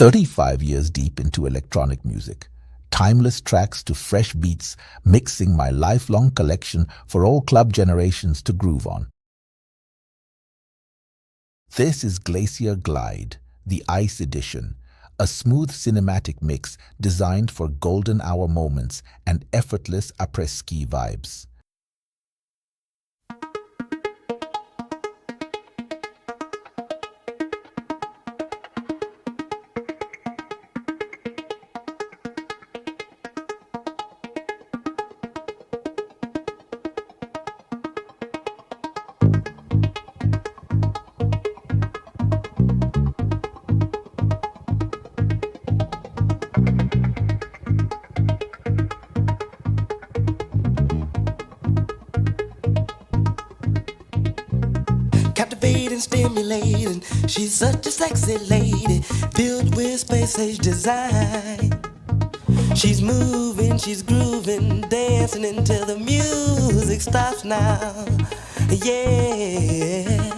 35 years deep into electronic music. Timeless tracks to fresh beats, mixing my lifelong collection for all club generations to groove on. This is Glacier Glide, the Ice Edition, a smooth cinematic mix designed for golden hour moments and effortless APRÈS SKI vibes. Captivating, stimulating, she's such a sexy lady, built with space age design. She's moving, she's grooving, dancing until the music stops now. Yeah.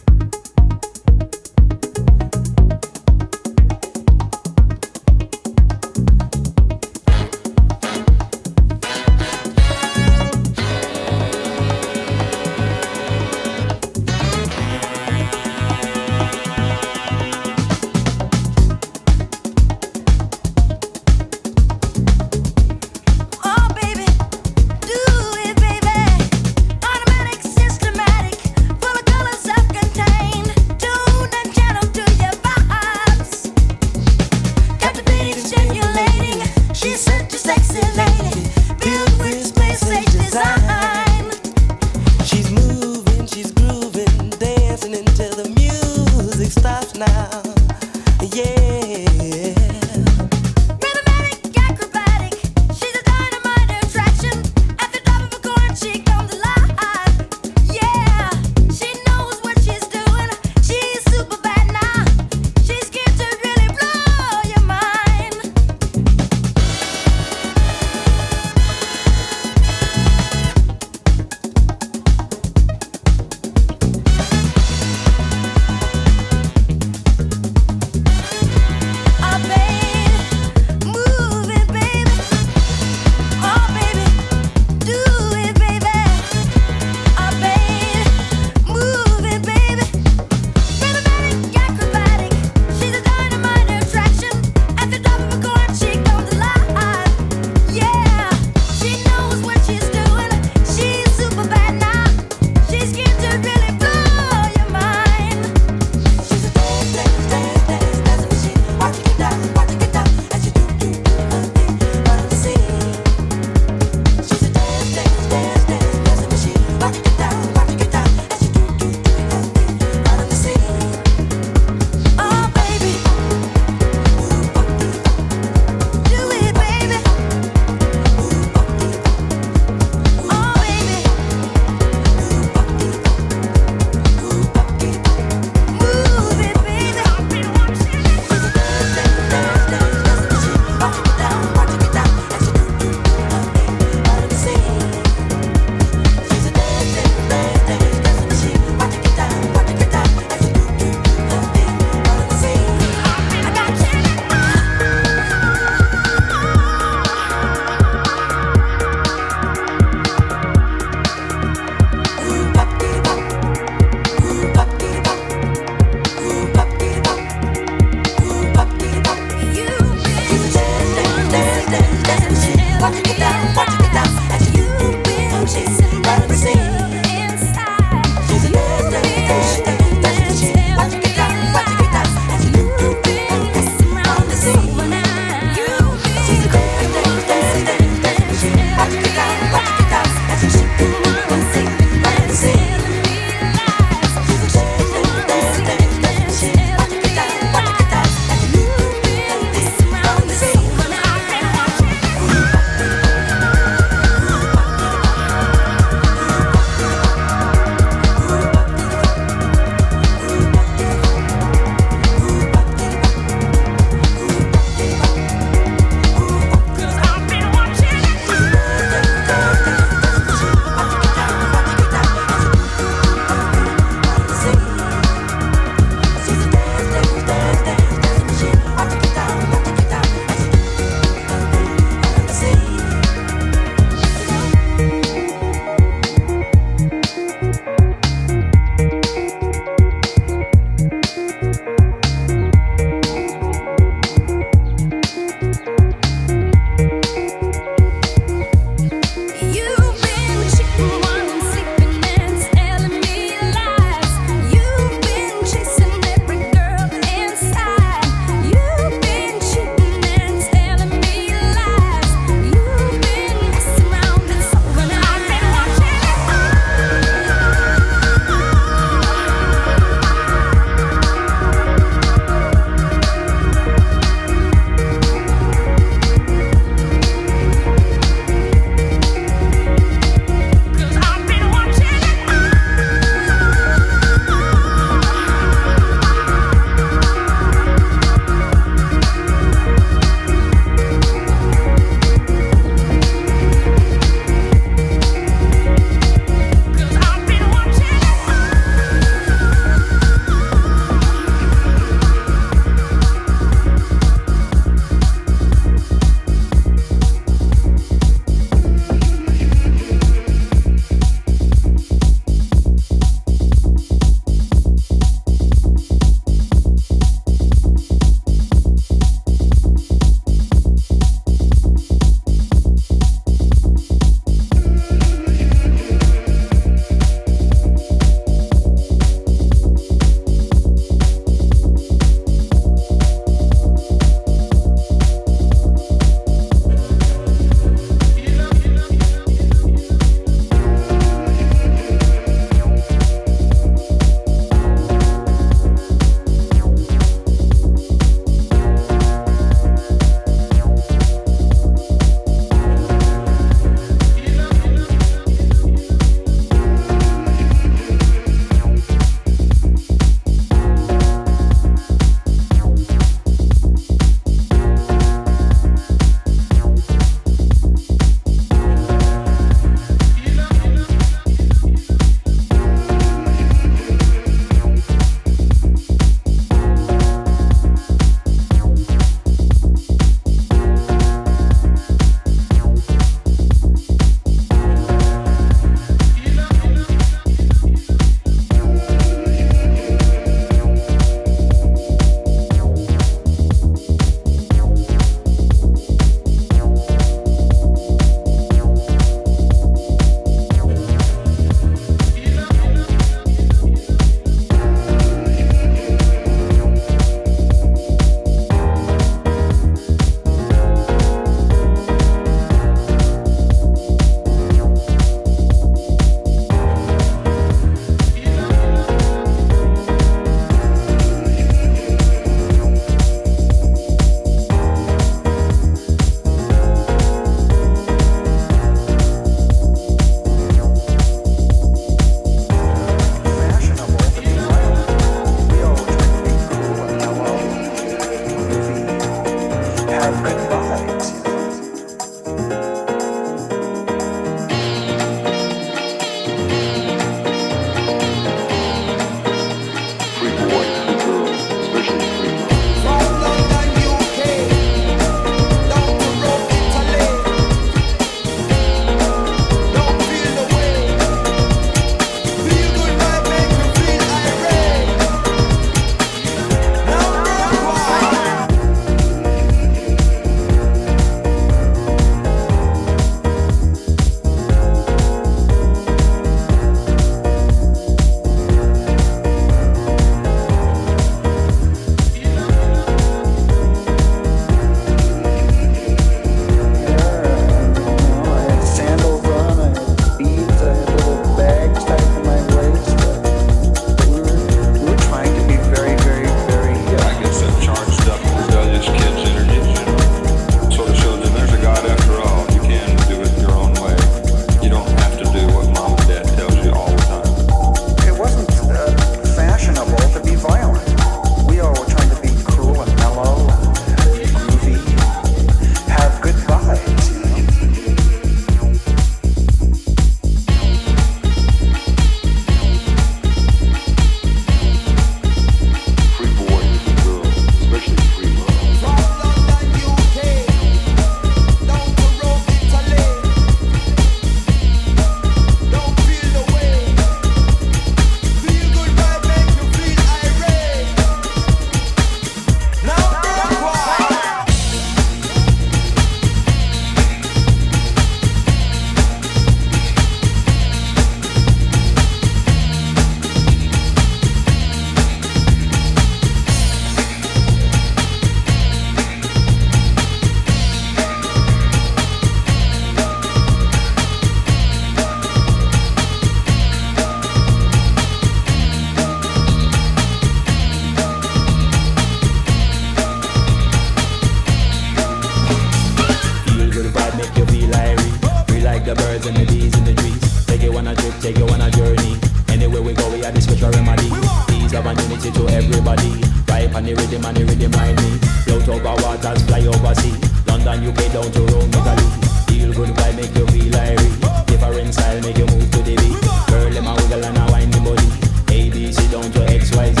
the birds and the bees in the trees. Take you on a trip, take you on a journey. Anywhere we go, we have this special remedy. Peace, love and unity to everybody. Ripe on the rhythm and the rhythm ride me. Float over waters, fly over sea. London, UK down to Rome, Italy. Feel good vibe, make you feel irie. Different style, make you move to the beat. Girl, them a wiggle and a wine the body. A, B, C down to X, Y, Z.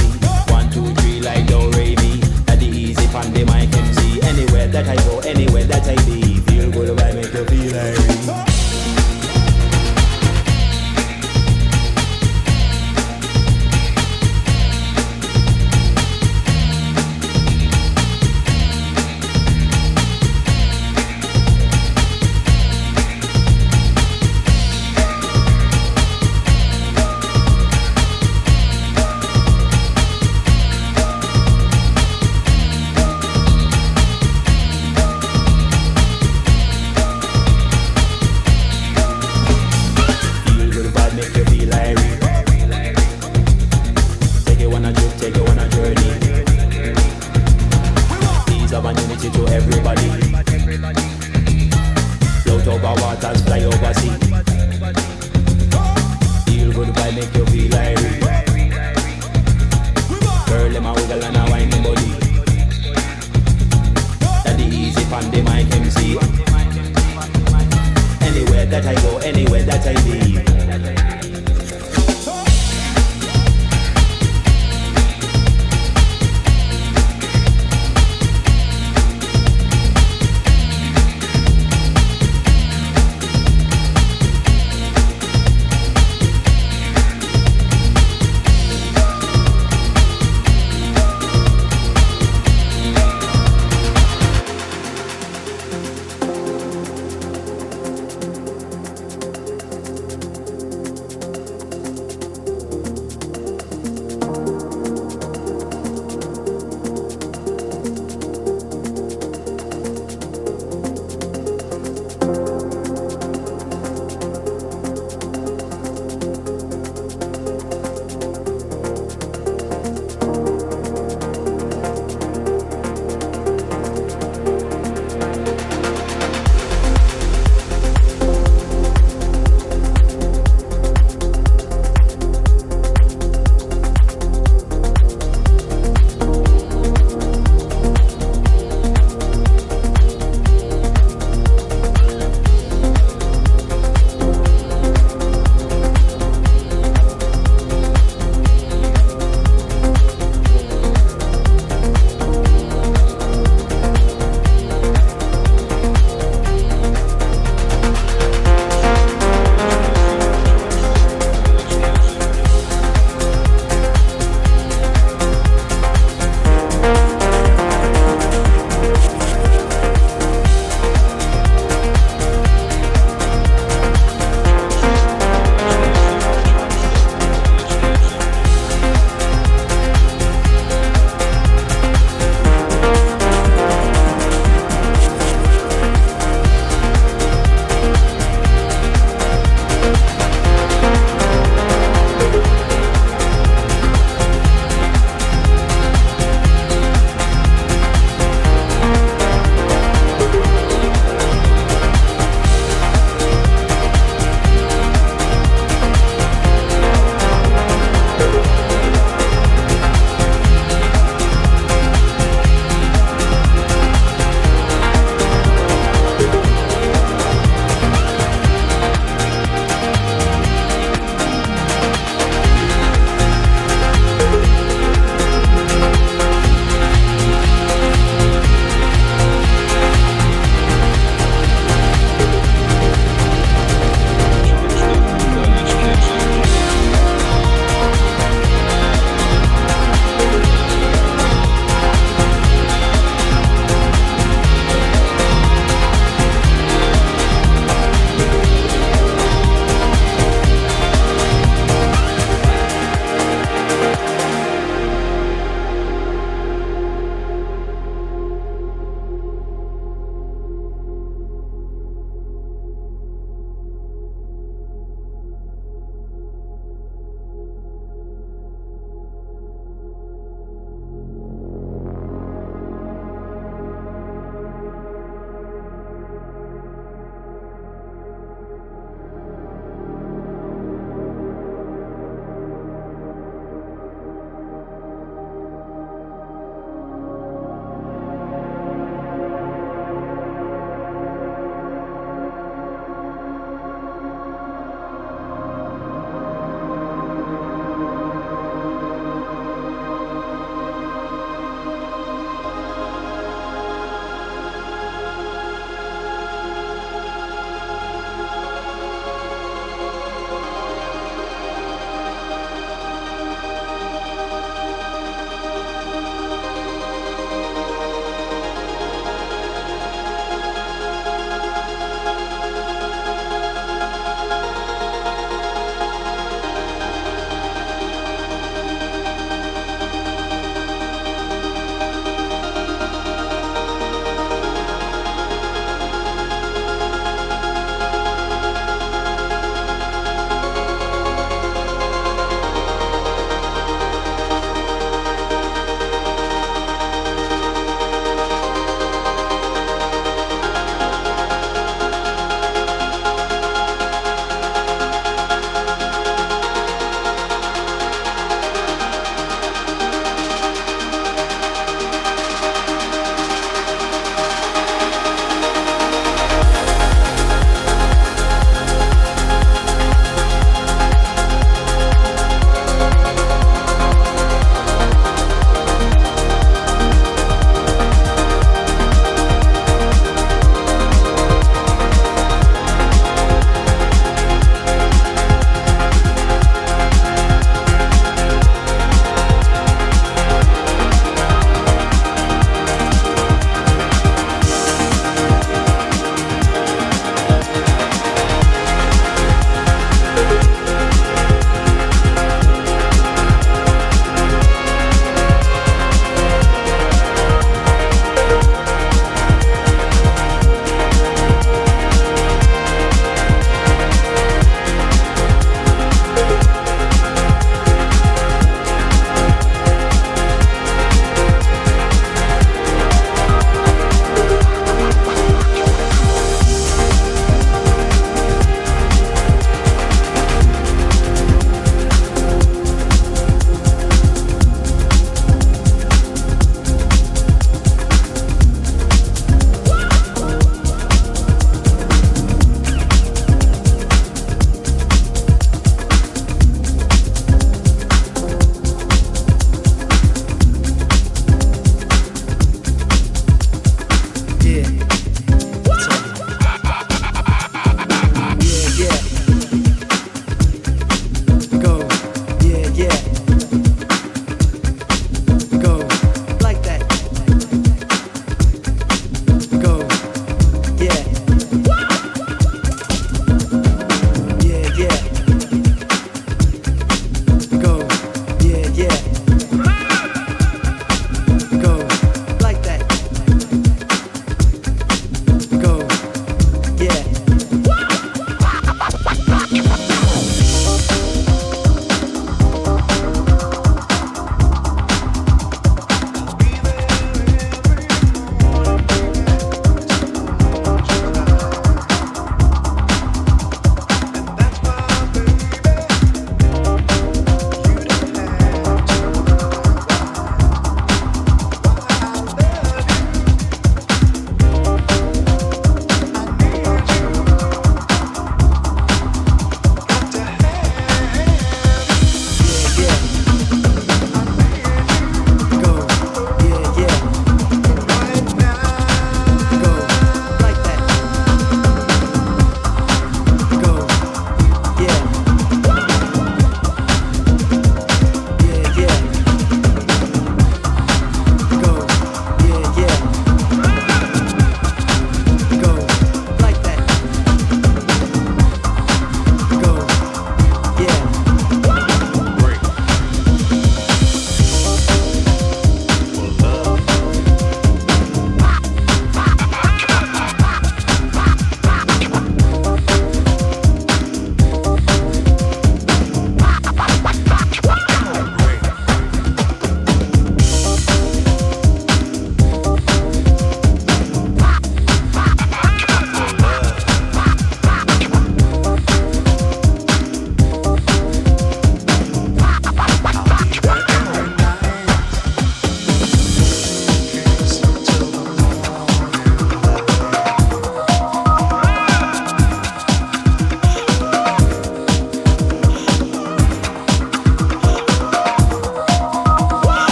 1, 2, 3 like do, re, mi. At the easy pan, the mic MC. Anywhere that I go, anywhere that I be. Feel good vibe, make you feel irie.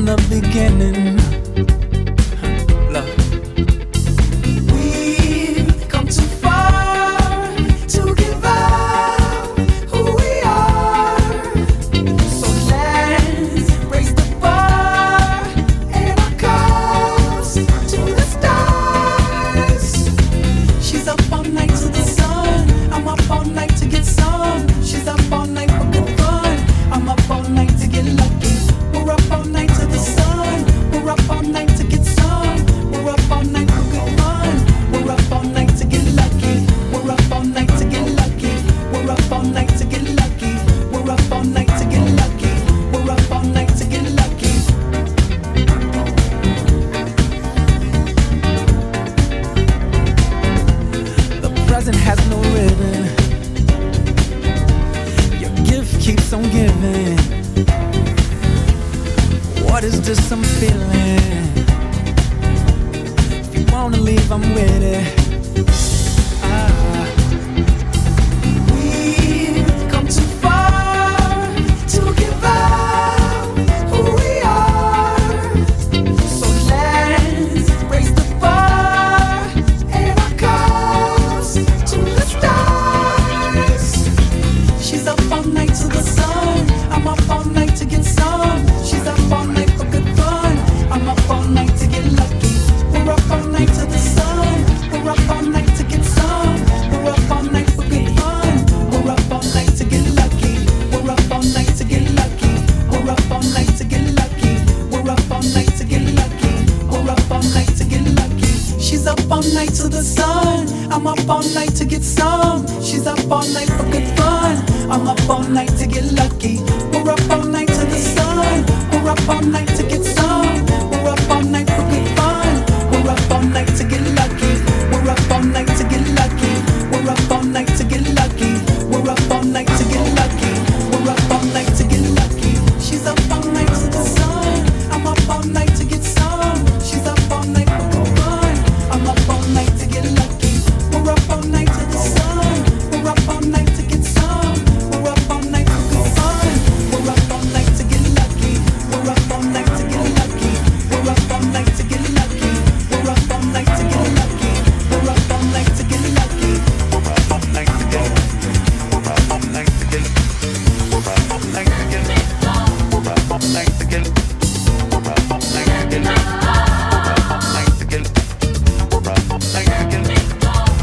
the beginning. Love. We've come too far to give up who we are. So let's raise the bar and our cups to the stars. She's up all night to the sun. I'm up all night to get some. She's up all night for good fun. I'm up all night to get lucky. We're up all night to the sun. We're up all night to get some. We're up all night for good fun. We're up all night to get lucky. We're up all night to get lucky. We're up all night to get lucky. We're up all night to get lucky. We're up all night to get lucky. The present has no ribbon. Your gift keeps on giving. What is this I'm feeling? If you wanna leave, I'm with it. We've come too far to give up who we are. So let's raise the bar and our cups to the stars. She's up all night to the sun. I'm up all night to get some. She's up all night for good fun. I'm up all night to get lucky. We're up all night to the sun. We're up all night to get some. We're up all night for good fun. We're up all night to get lucky. We're up all night to get lucky. We're up all night to get lucky. We're up all night to get lucky. We're up all night to get lucky. She's up all night to the sun. I'm up all night to get some. She's up all night for good fun. I'm up all night to get lucky. We're up all night to the sun. We're up all night to get some. We're up all night for good fun. We're up all night to get lucky. We're up all night to get lucky. We're up all night to get lucky. We're up all night to get lucky. We're up all night to get lucky. She's up all night to the sun. I'm up all night to get some. She's up all night for good fun. I'm up all night to get lucky. We're up all night to the sun. We're up all night to get some. We're up all night for good fun. We're up all night to get lucky. We're up all night to get lucky. We're up all night to get lucky. We're up all night to get lucky. We're up all night to get lucky. We're up all night to get. We're up all night to get. We're up all night to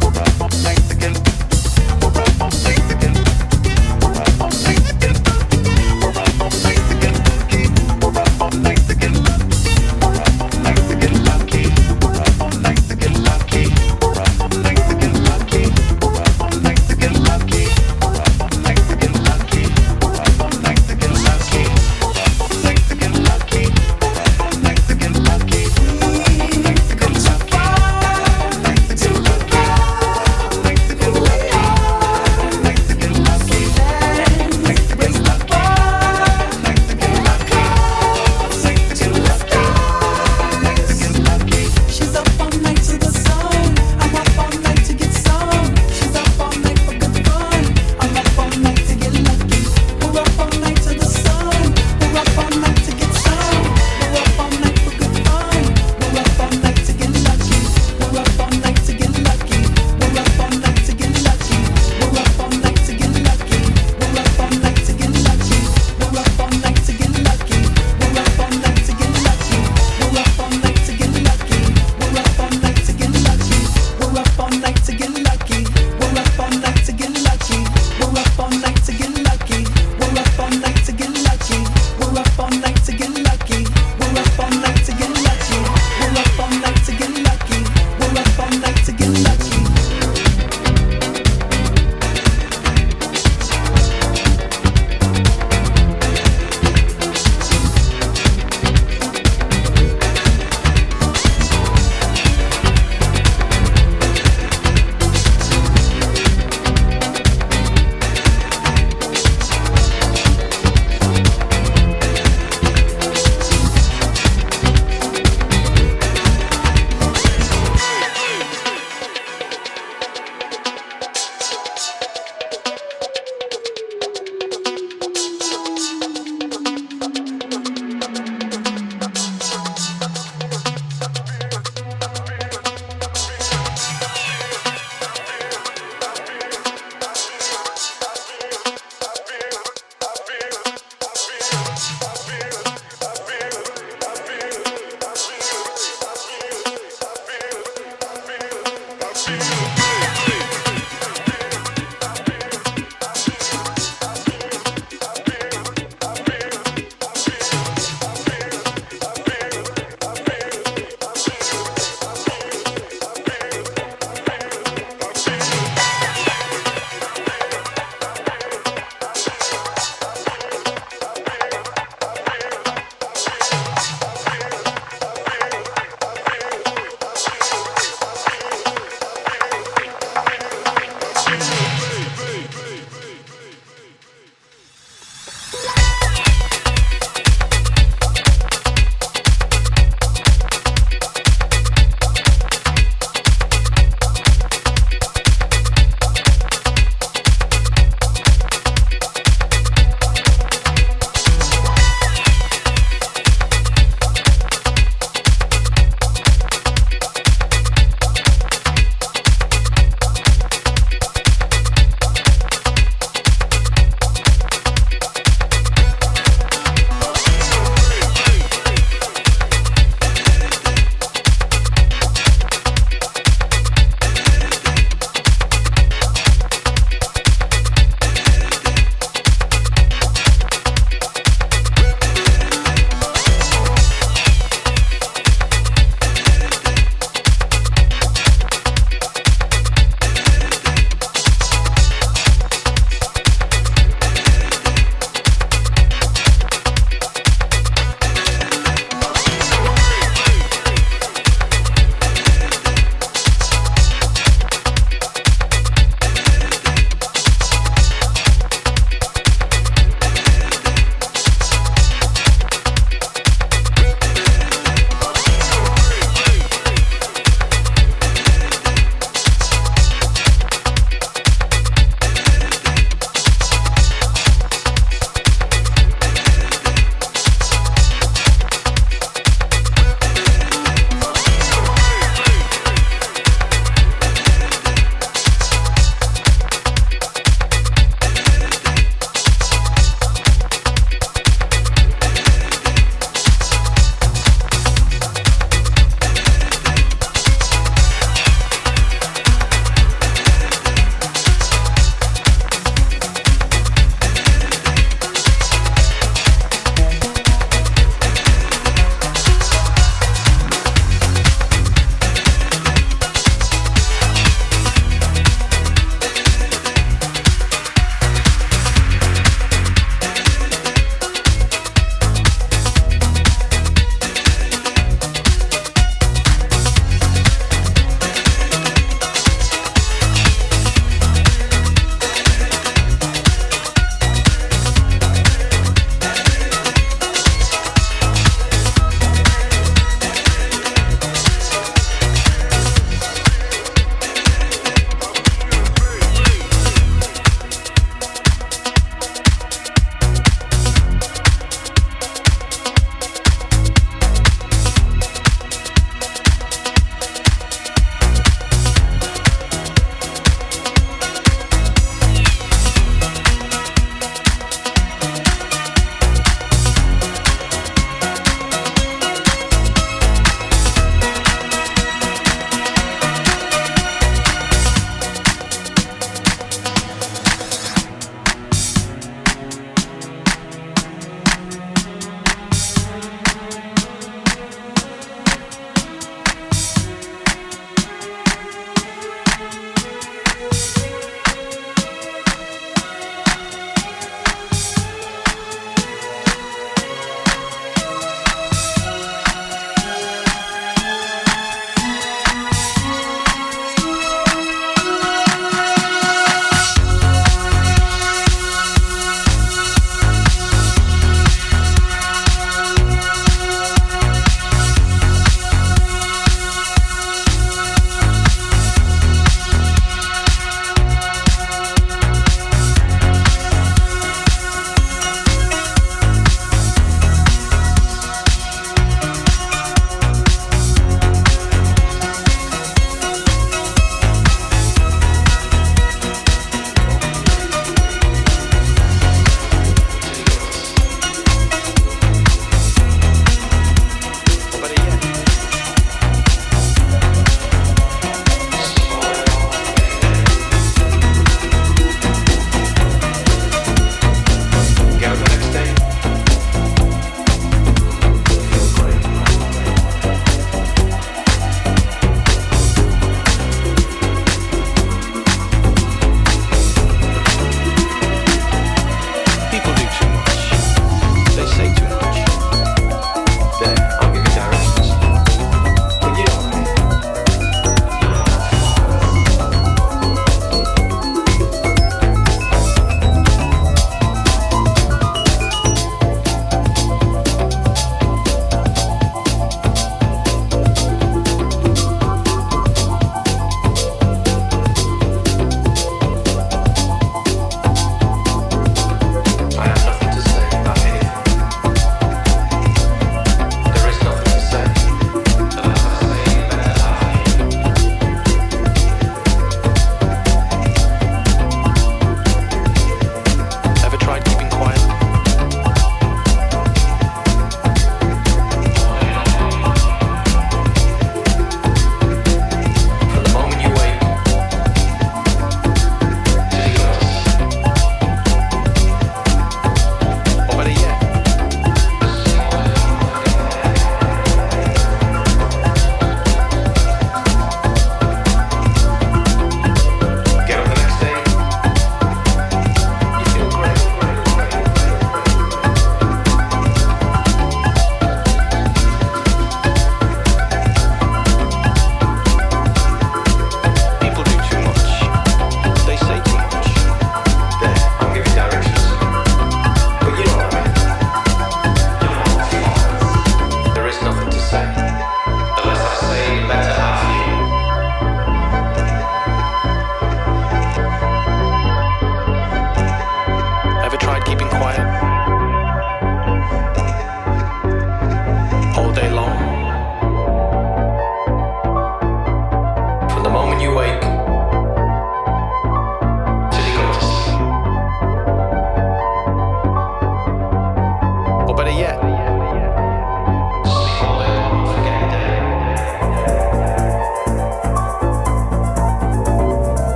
get. We're up all night to get. We're up all night to get. We're up all night to get. We're up all night to get. We're up all night to get. We're up all night to get. We're up all night to get. We're up all night to get lucky. We're up all night to get. We're up all night to get lucky. We're up all night to get lucky. We're up all night to get lucky. We're up all night to get lucky. We're up all night to get lucky. We're up all night to get lucky. We're up all night to get lucky. We're up all night to get lucky. Come too far to give up. Night to get lucky. Night to get lucky. Night to get lucky. Night to get lucky. Night to get lucky. Night to get lucky. She's up all night to the sun. I'm up all night to get some. She's up all night for good fun. I'm up all night to get lucky. We're up all night to the sun. We're up all night to get some. We're up all night for good fun. We're up all night to get lucky. We're up all night to get lucky. We're up all night to get lucky. We're up all night to get lucky. We're up all night to get lucky. We're up all night to get lucky. We're up all night to get lucky. We're up all night to get lucky. We're up all night to get lucky. We're up all night to get lucky. We're up all night to get lucky. We're up all night to get lucky. We're up all night to get lucky. We're up all night to get lucky. We're up all night to get lucky. We're up all night to get lucky. We're up all night to get lucky.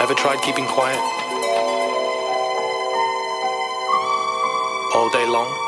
Ever tried keeping quiet? All day long?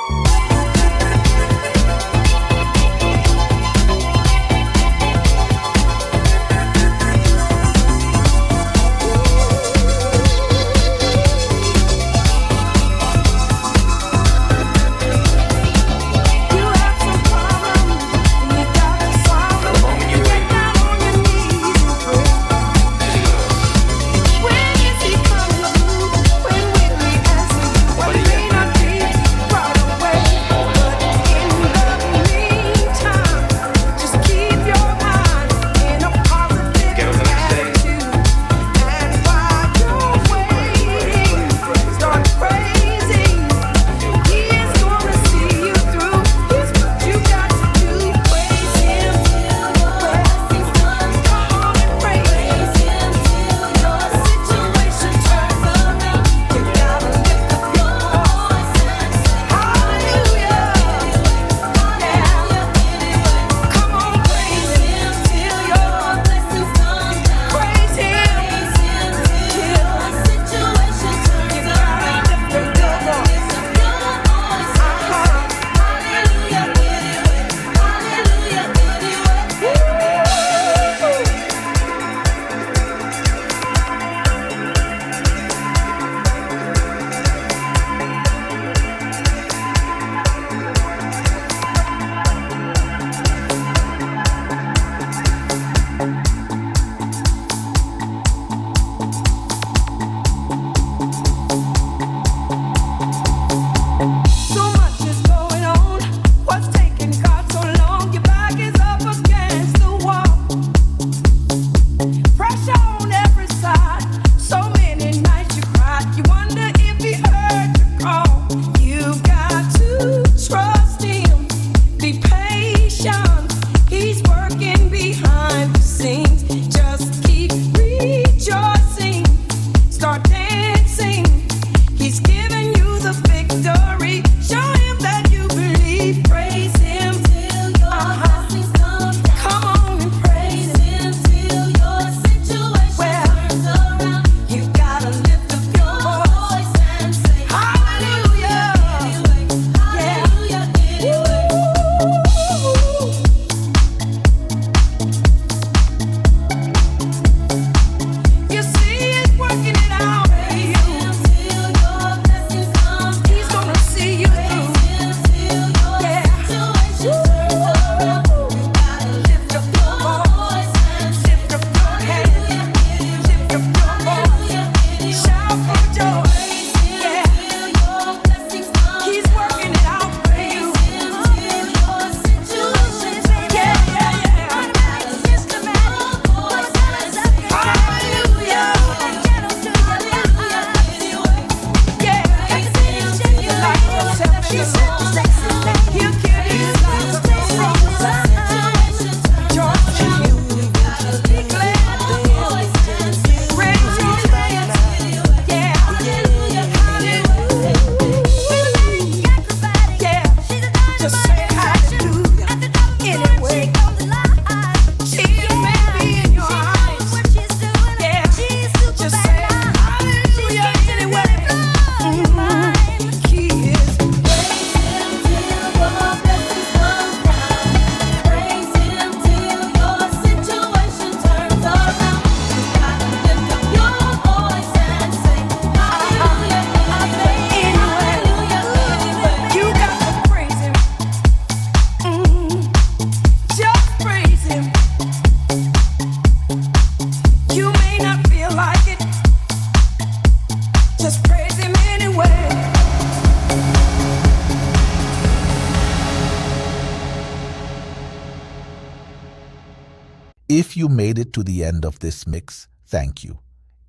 If you made it to the end of this mix, thank you.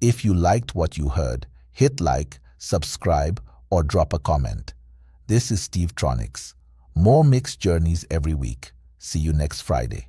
If you liked what you heard, hit like, subscribe, or drop a comment. This is Stevetronics. More mix journeys every week. See you next Friday.